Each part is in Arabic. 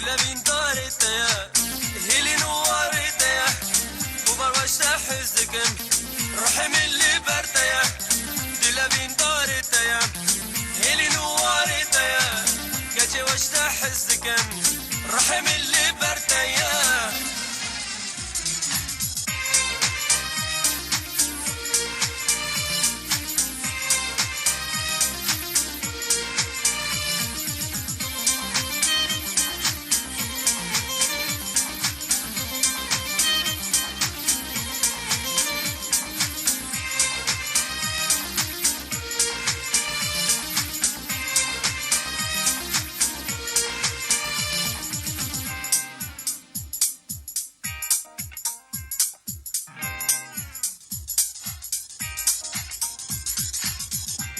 لبين دارتيا هيلي نوارتيا وبروشتا حزكم روحي من اللي برتيا دي لبين دارتيا هيلي نوارتيا قاجي واشتا حزكم روحي من اللي برتيا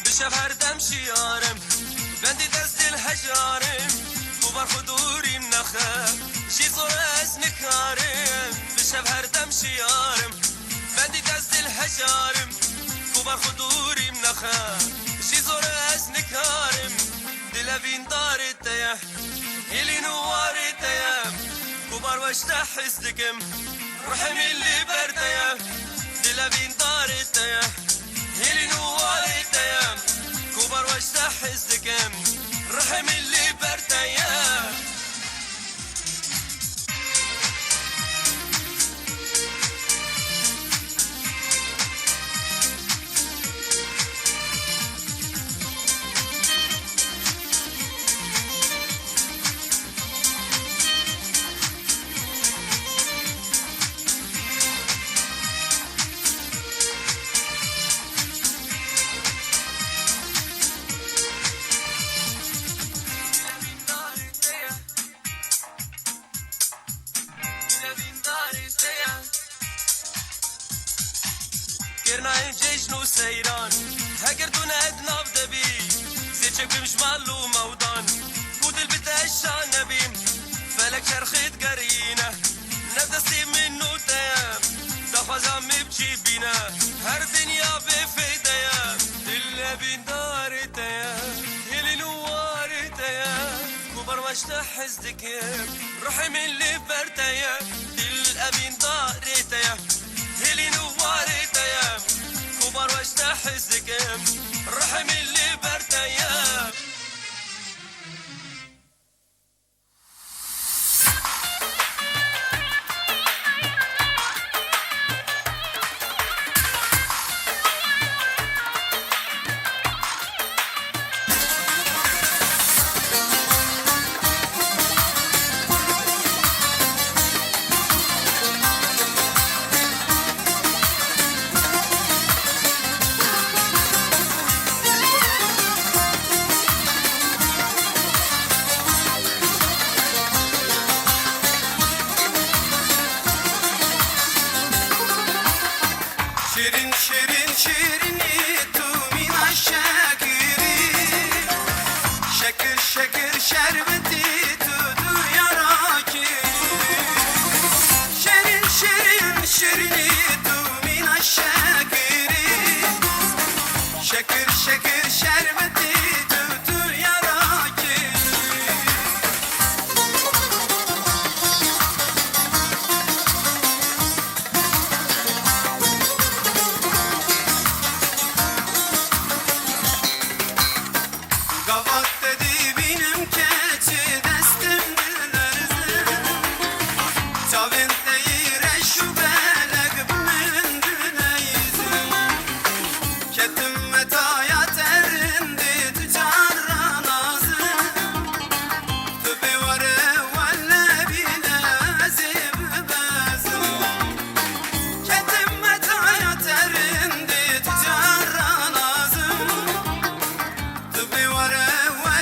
بشفر دم شیارم بندی دست الحجارم وبر خدوري منخا شي زور از نكارم بشفر دم شیارم بندی دست الحجارم وبر خدوري منخا شي زور از نكارم دلبين دارتيا هيلي نوارتيا وبر واشتا حزدكم روحي من اللي برديا دلبين دارتيا هيلي نوارتيا كوبر واشتا حزدكم روحي من اللي برديا كرنا الجيش نو سيران هكرتونا ادنا بدبي زيتشك بمشمال ومودان بود البيت الشان نبيم فلك شرخيت قرينا نفسي منو تيام دخوزام بجي بينا هر دنيا بفيديا دل بين داري تيام يلي نواري تيام كبر واشتا حزدك روحي من اللي برتيا دل ابين داري تيام هيلي نواري تيام كبر واشتا حزكم روحي من اللي برتيام وره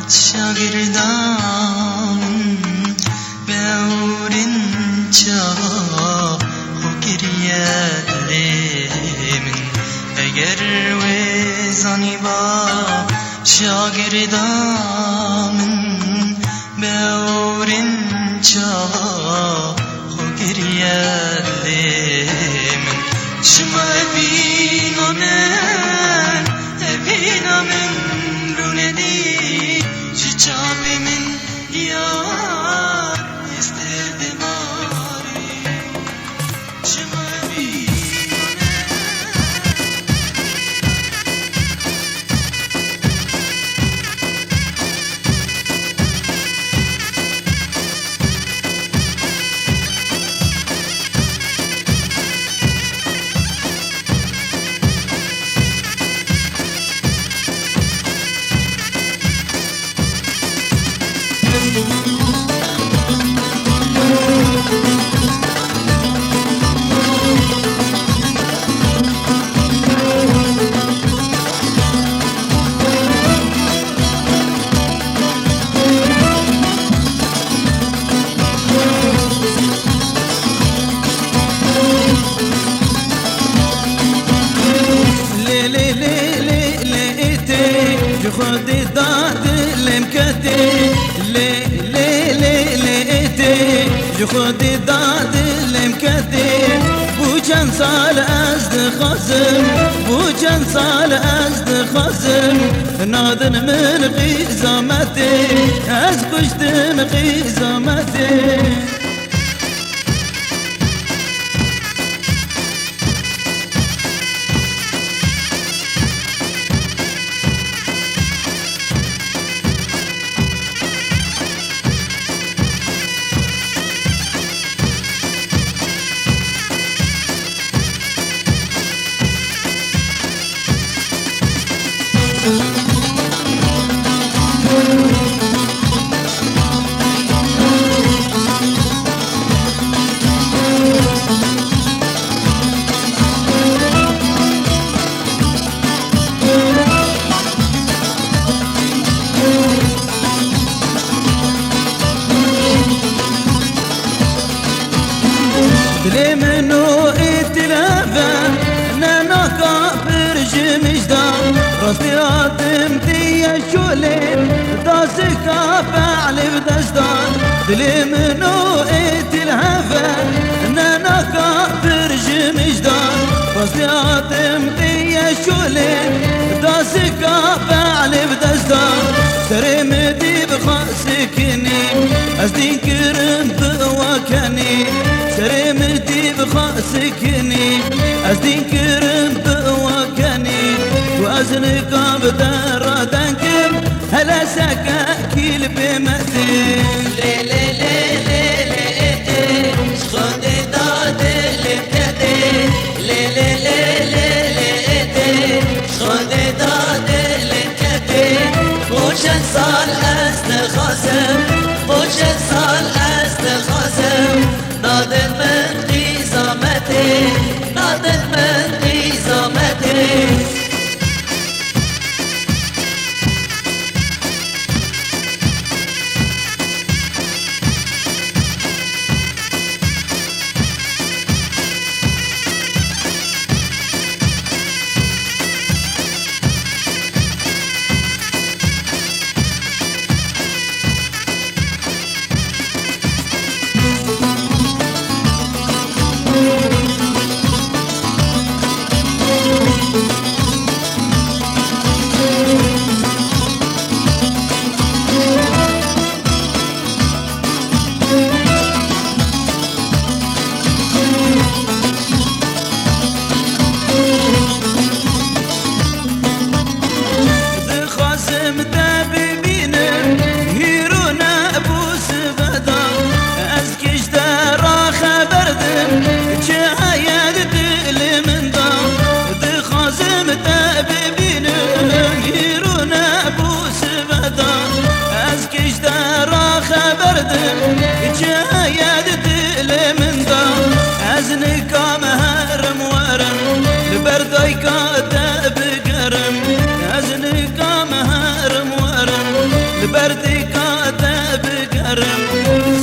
شاگردان بورن چاه گریه من اگر وزانی با شاگردان بورن چاه گریه من شما بینامن روننی چاپ من یار استدماری شما خودی داد لمکتی لیتی جو خودی داد لمکتی بو چند سال از دخوازم بو چند سال از دخوازم نادن من قیزامتی از کشتم قیزامتی دلی منو اتلافا نانا كافر جمجدان راسي آدم دي شولين داسي كافع لبدشدان دلی منو اتلافا نانا كافر جمجدان راسي آدم دي شولين داسي كافع لبدشدان سري مدي بخاسكني أزدين كرم بواكني سري مدي بخاسكني أزدين كرم بواكني وأزنك بدردنكم هلا سكاكيل بمثل لي لي لي لي لي خدي داد لبتدي لي لي لي لي لي خدي داد لبتدي وشن صار استخاسم وشن صار استخاسم نادر من قيزامتي نادر من قيزامتي لبردي كاتب قرم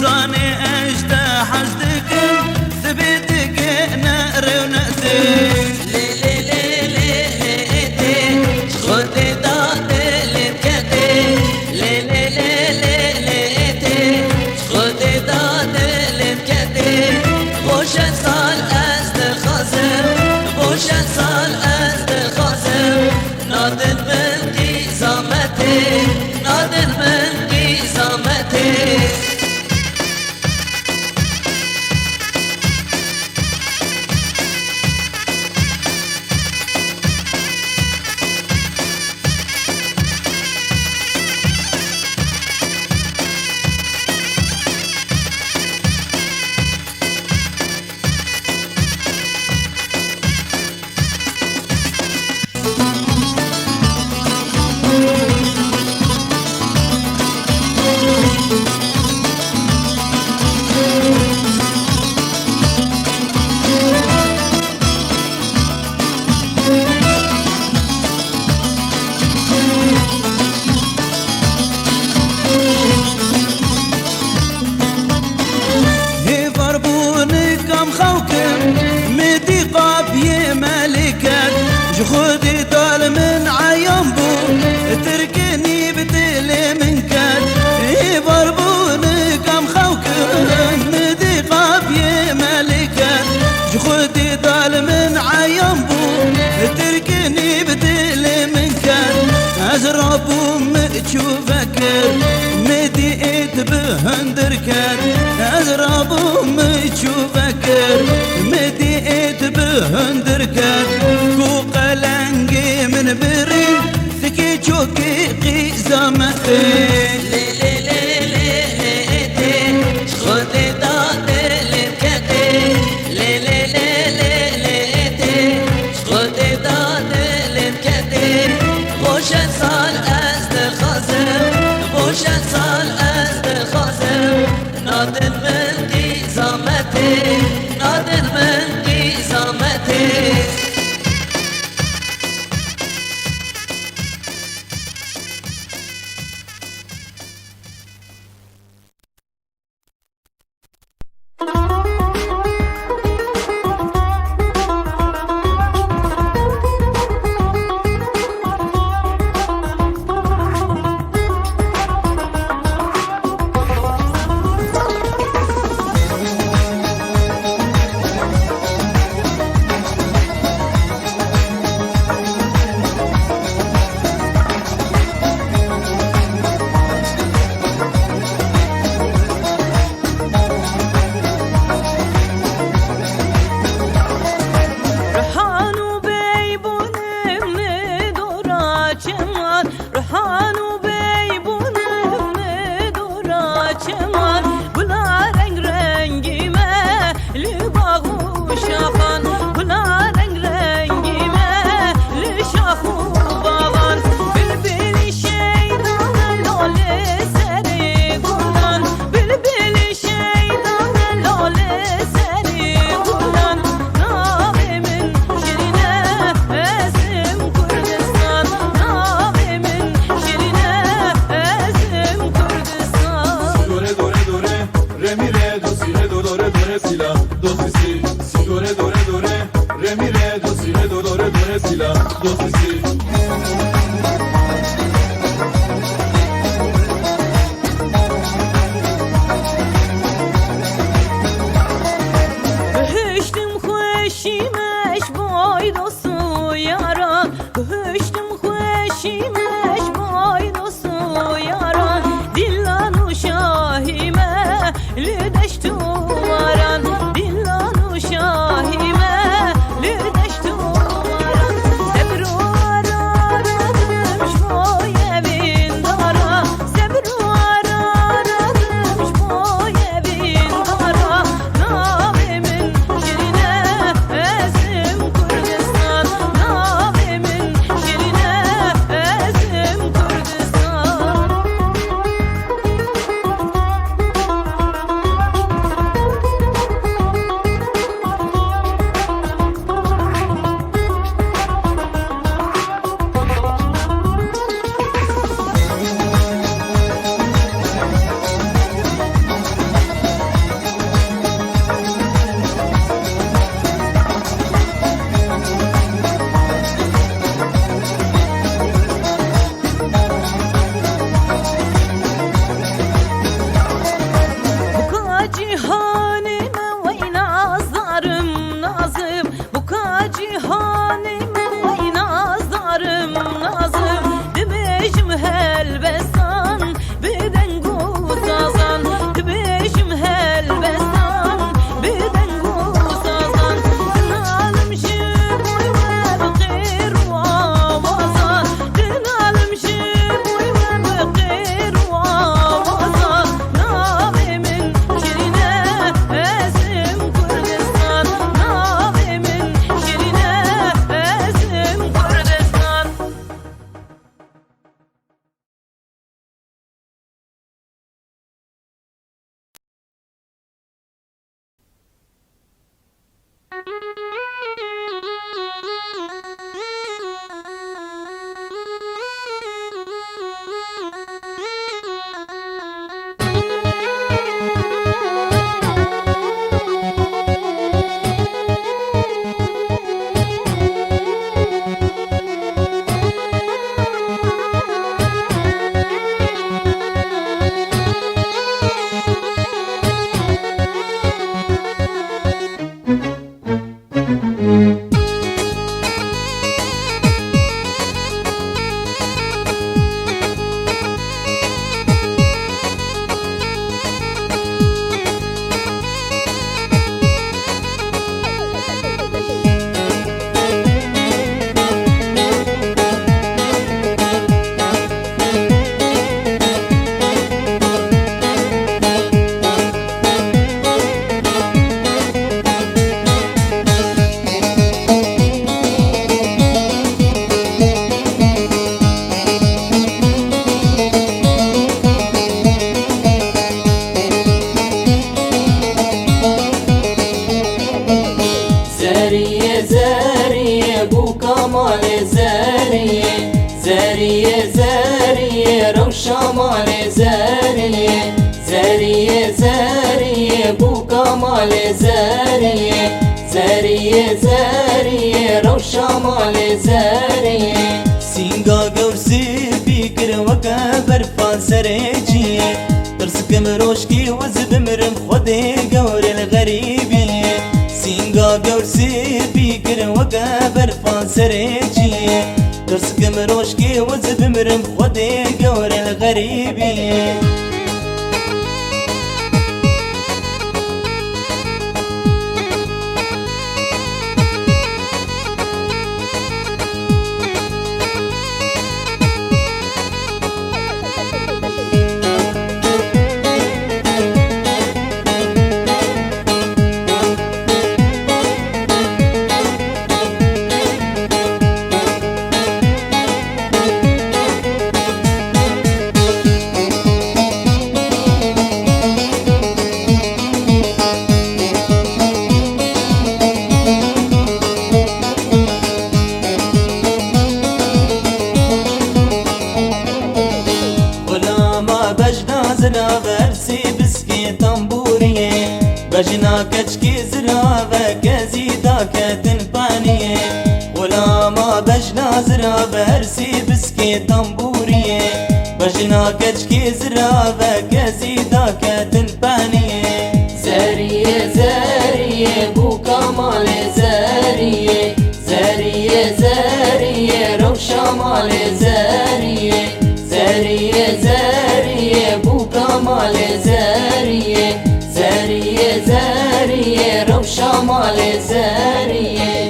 زاني اشتا حزدكم ثبتك نار ونأتي لي لي لي لي خذي داد الكتي لي لي لي لي خذي داد الكتي بوش صال أزد خزم بوش صال أزد خزم نادر من دي زامتي نادر من دي زامتي خذي طال من عيون بو تركني بتلي من كان يضربونك ام خوكم مدي قافية ملكان خذي طال من عيون بو تركني بتلي من كان ازرب ومتشوفك مدي اتبهندر كان ازرب ومتشوفك مدي اتبهندر كان من بري ثكي شوكي قيزامتي لي لي لي لي خذي داد الكتي لي لي لي لي خذي داد الكتي بوش صال أزد خزم بوش صال أزد خزم نادر من دي زامتي نادر من دي زامتي زارية روشة مال زارية بو كمال زارية روشة مال زارية سینگا گورسی فکر وکا برفان سرجی ترسك مروشكي وزب مرم خودي قور الغريبي سینگا گورسی فکر وکا برفان سرجی ترسك مروشكي وزب مرم خودي قور الغريبي زلا برسي بسكي طنبوريه بجنا كشكي زلا وكزيدا كتنبانيه ولا ما بجنا زلا برسي بسكي طنبوريه بجنا كشكي زلا وكزيدا كتنبانيه زارية بو كمال زارية روشة مال زارية بو كمال زارية روشة مال زارية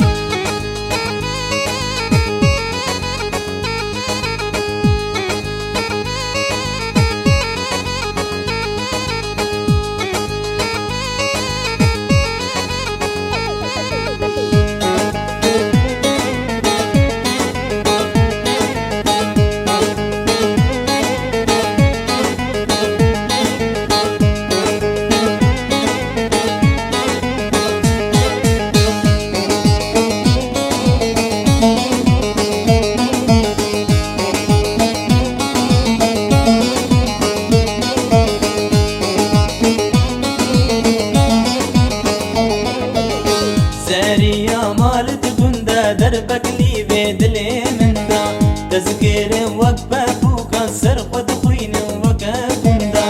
دربك لي بدلي من دا تذكير وقفة فوق سر خد خوين وقفن دا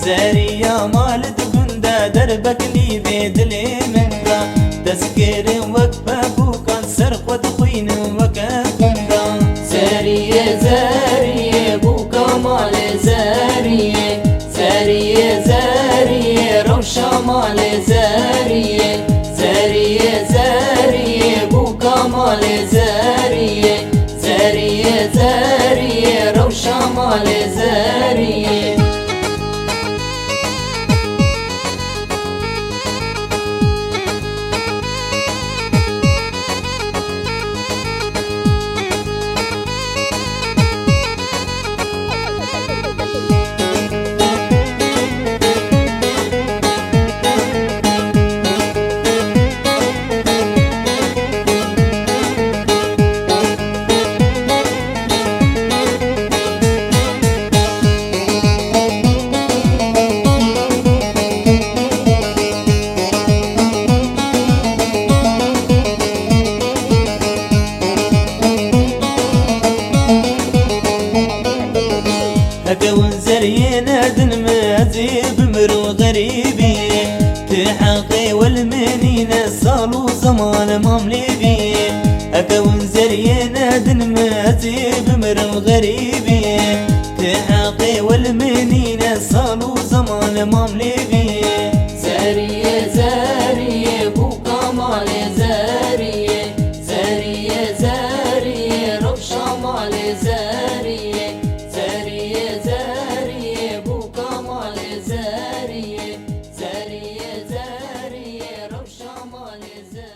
زاريا مال دبندا دربك لي بدلي من دا تذكير وقفة فوق سر خد خوين وقفن دا زارية بو كمال زارية روشة مال زارية بو كمال زارية روشة مال زارية زمان مملي بي أكون زرينا دن ماتي بمرم غريبي تحقي والمنين صالو زمان مملي بي زارية زارية بو كمال زارية زارية زارية روب شمال زارية زارية زارية بو كمال زارية زارية زارية روب شمال زارية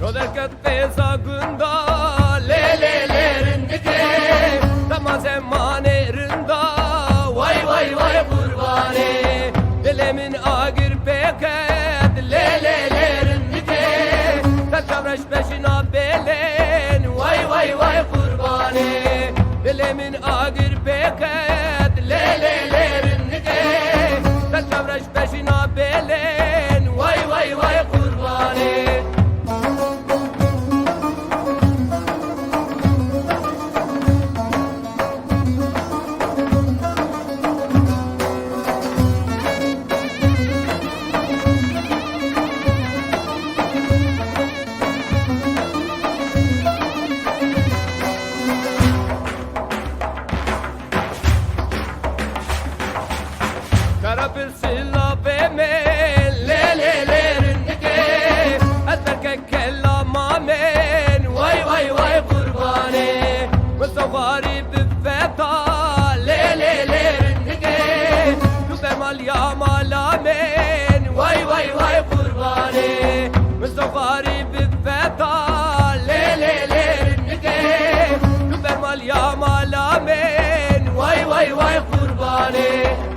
Roderket pesa gunda lelelerindeki Tamam zamanlarında Vay vay vay kurbani Dilimin agir peket lelelerindeki Taşavraş peşina belen Vay vay vay kurbani Dilimin agir peket lelelerindeki Taşavraş peşina belen Vay vay vay kurbani Karabir silla bemen lelelerindeki Ezberke kellama men Vay vay vay kurbani Mustavari büffeta lelelerindeki Yübermal yamala men Vay vay vay kurbani Mustavari büffeta lelelerindeki Yübermal yamala men Vay vay vay kurbani